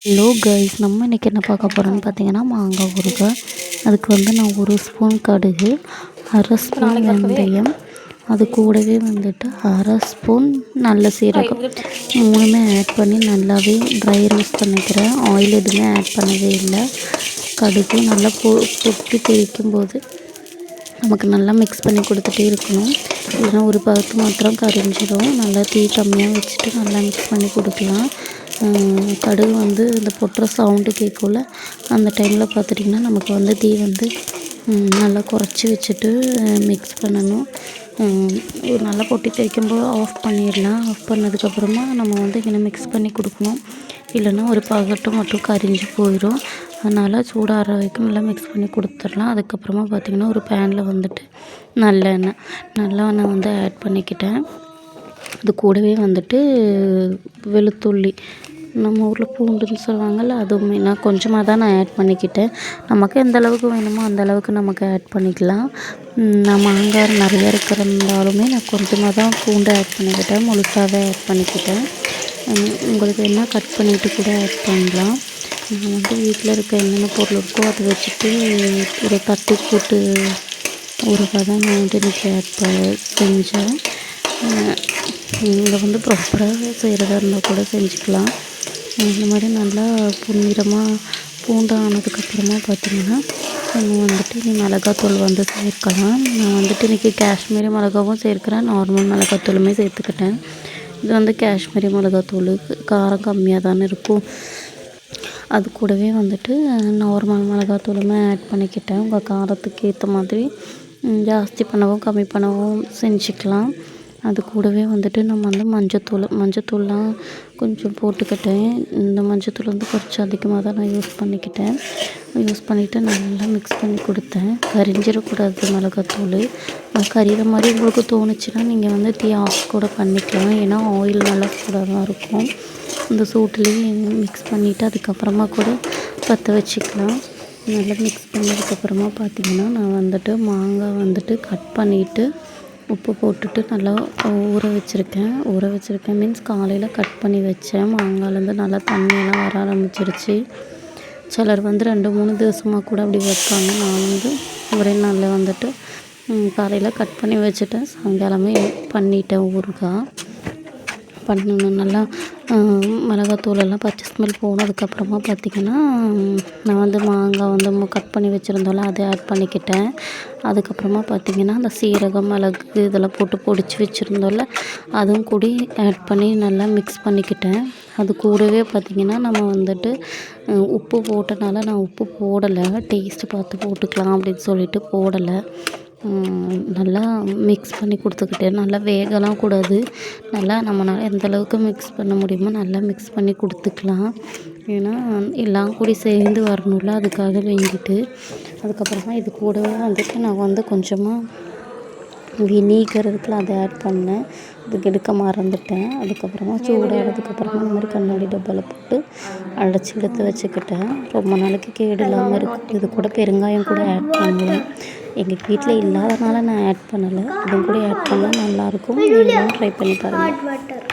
Hello guys, நம்ம இன்றைக்கி என்ன பார்க்க போகிறோன்னு பார்த்தீங்கன்னா மாங்காய் ஊறுகாய். அதுக்கு வந்து நான் 1 ஸ்பூன் கடுகு, 1/2 ஸ்பூன் வெந்தயம், அது கூடவே வந்துட்டு 1/2 ஸ்பூன் நல்ல சீரகம், 3மே ஆட் பண்ணி நல்லாவே ட்ரை ரோஸ்ட் பண்ணிக்கிறேன். ஆயில் எதுவுமே ஆட் பண்ணவே இல்லை. கடுகு நல்லா பொட்டி தெரிக்கும் போது நமக்கு நல்லா மிக்ஸ் பண்ணி கொடுத்துட்டே இருக்கணும். இல்லைன்னா ஒரு பருத்து மாத்திரம் கரிஞ்சிடும். நல்லா தீ கம்மியாக வச்சுட்டு நல்லா மிக்ஸ் பண்ணி கொடுக்கலாம். கடுகு வந்து இந்த பொட்டுற சவுண்டு கேட்கும்ல, அந்த டைமில் பார்த்துட்டிங்கன்னா நமக்கு வந்து தீ வந்து நல்லா குறைச்சி வச்சுட்டு மிக்ஸ் பண்ணணும். நல்லா பொட்டி தெரிக்கும்போது ஆஃப் பண்ணிடலாம். ஆஃப் பண்ணதுக்கப்புறமா நம்ம வந்து இங்கே மிக்ஸ் பண்ணி கொடுக்கணும். இல்லைன்னா ஒரு பகட்டும் மட்டும் கரிஞ்சு போயிடும். அதனால் சூடாகிற வரைக்கும் நல்லா மிக்ஸ் பண்ணி கொடுத்துடலாம். அதுக்கப்புறமா பார்த்திங்கன்னா ஒரு பேனில் வந்துட்டு நல்லெண்ணெய் வந்து ஆட் பண்ணிக்கிட்டேன். அது கூடவே வந்துட்டு வெளுத்துள்ளி, நம்ம ஊரில் பூண்டுன்னு சொல்லுவாங்கள்ல, அதுவுமே நான் கொஞ்சமாக தான் ஆட் பண்ணிக்கிட்டேன். நமக்கு எந்த அளவுக்கு வேணுமோ அந்த அளவுக்கு நமக்கு ஆட் பண்ணிக்கலாம். நான் மாங்காய் நிறையா இருக்கிறதாலுமே நான் கொஞ்சமாக தான் பூண்டு ஆட் பண்ணிக்கிட்டேன். முழுசாகவே ஆட் பண்ணிக்கிட்டேன். உங்களுக்கு என்ன கட் பண்ணிவிட்டு கூட ஆட் பண்ணலாம். நான் வந்து வீட்டில் இருக்க என்னென்ன பொருள் இருக்கோ அதை வச்சுட்டு ஒரு தட்டி கூட்டு ஊறுகாய் தான் நான் வந்து இன்றைக்கி செஞ்சேன். நீங்கள் வந்து ப்ராப்பராக செய்கிறதா இருந்தால் கூட செஞ்சுக்கலாம். இந்த மாதிரி நல்லா பொன்னிறமாக பூண்டு ஆனதுக்கப்புறமா பார்த்திங்கன்னா நம்ம வந்துட்டு மிளகாத்தூள் வந்து சேர்க்கலாம். நான் வந்துட்டு இன்றைக்கி காஷ்மீரி மிளகாவும் சேர்க்குறேன், நார்மல் மிளகாத்தூளுமே சேர்த்துக்கிட்டேன். இது வந்து காஷ்மீரி மிளகாத்தூள் காரம் கம்மியாக தானே இருக்கும். அது கூடவே வந்துட்டு நார்மல் மிளகாத்தூளுமே ஆட் பண்ணிக்கிட்டேன். உங்கள் காரத்துக்கு ஏற்ற மாதிரி ஜாஸ்தி பண்ணவும் கம்மி பண்ணவும் செஞ்சுக்கலாம். அது கூடவே வந்துட்டு நம்ம வந்து மஞ்சத்தூள்லாம் கொஞ்சம் போட்டுக்கிட்டேன். இந்த மஞ்சத்தூள் வந்து கொஞ்சம் அதிகமாக தான் நான் யூஸ் பண்ணிவிட்டு நல்லா மிக்ஸ் பண்ணி கொடுத்தேன். கரிஞ்சிடக்கூடாது மிளகாத்தூள். கரிகிற மாதிரி உங்களுக்கு தோணுச்சுன்னா நீங்கள் வந்து தீ ஆஃப் கூட பண்ணிக்கலாம். ஏன்னா ஆயில் நல்லா சூடாக தான் இருக்கும். இந்த சூட்லேயே மிக்ஸ் பண்ணிவிட்டு அதுக்கப்புறமா கூட பற்ற வச்சுக்கலாம். நல்லா மிக்ஸ் பண்ணதுக்கப்புறமா பார்த்திங்கன்னா நான் வந்துட்டு மாங்காய் வந்துட்டு கட் பண்ணிவிட்டு உப்பு போட்டுட்டு நல்லா ஊற வச்சுருக்கேன். மீன்ஸ் காலையில் கட் பண்ணி வச்சேன். மாங்காய்லேருந்து நல்லா தண்ணியெல்லாம் வர ஆரம்பிச்சிருச்சு. சிலர் வந்து 2-3 ദിവസமாக கூட அப்படி வைப்பாங்க. நான் வந்து ஒரே நாளில் வந்துட்டு காலையில் கட் பண்ணி வச்சுட்டேன். சாயங்காலமே பண்ணிட்டேன் ஊறுகாய். பண்ணணும் நல்லா மிளகாத்தூளெல்லாம் பச்சை ஸ்மெல் போனதுக்கப்புறமா பார்த்திங்கன்னா நான் வந்து மாங்காய் வந்து கட் பண்ணி வச்சுருந்தோம்ல அதை ஆட் பண்ணிக்கிட்டேன். அதுக்கப்புறமா பார்த்திங்கன்னா அந்த சீரகம், மிளகு இதெல்லாம் போட்டு பொடிச்சு வச்சுருந்தோம்ல அதுவும் கூடி ஆட் பண்ணி நல்லா மிக்ஸ் பண்ணிக்கிட்டேன். அது கூடவே பார்த்திங்கன்னா நம்ம வந்துட்டு உப்பு போட்டனால நான் உப்பு போடலை. டேஸ்ட்டு பார்த்து போட்டுக்கலாம் அப்படின்னு சொல்லிட்டு போடலை. நல்லா மிக்ஸ் பண்ணி கொடுத்துக்கிட்டேன். நல்லா வேகலாம் கூடாது. நல்லா நம்மளால் எந்த அளவுக்கு மிக்ஸ் பண்ண முடியுமோ நல்லா மிக்ஸ் பண்ணி கொடுத்துக்கலாம். ஏன்னா எல்லாம் கூடி சேர்ந்து வரணும்ல, அதுக்காக வேண்டிட்டு. அதுக்கப்புறமா இது கூடவே வந்துட்டு நான் வந்து கொஞ்சமாக வினீகர் இருக்குல்ல அதை ஆட் பண்ணேன். அதுக்கு எடுக்க மறந்துட்டேன். அதுக்கப்புறமா சூடானதுக்கப்புறமா இந்த மாதிரி கண்ணாடி டப்பாவில் போட்டு அடைச்சி எடுத்து வச்சுக்கிட்டேன். ரொம்ப நாளைக்கு கேடு இல்லாமல் இருக்கும். இது கூட பெருங்காயம் கூட ஆட் பண்ணுவேன். எங்கள் வீட்டில் இல்லாதனால நான் ஆட் பண்ணலை. இதுவும் கூட ஆட் பண்ணால் நல்லாயிருக்கும். நீங்களும் ட்ரை பண்ணி பாருங்கள்.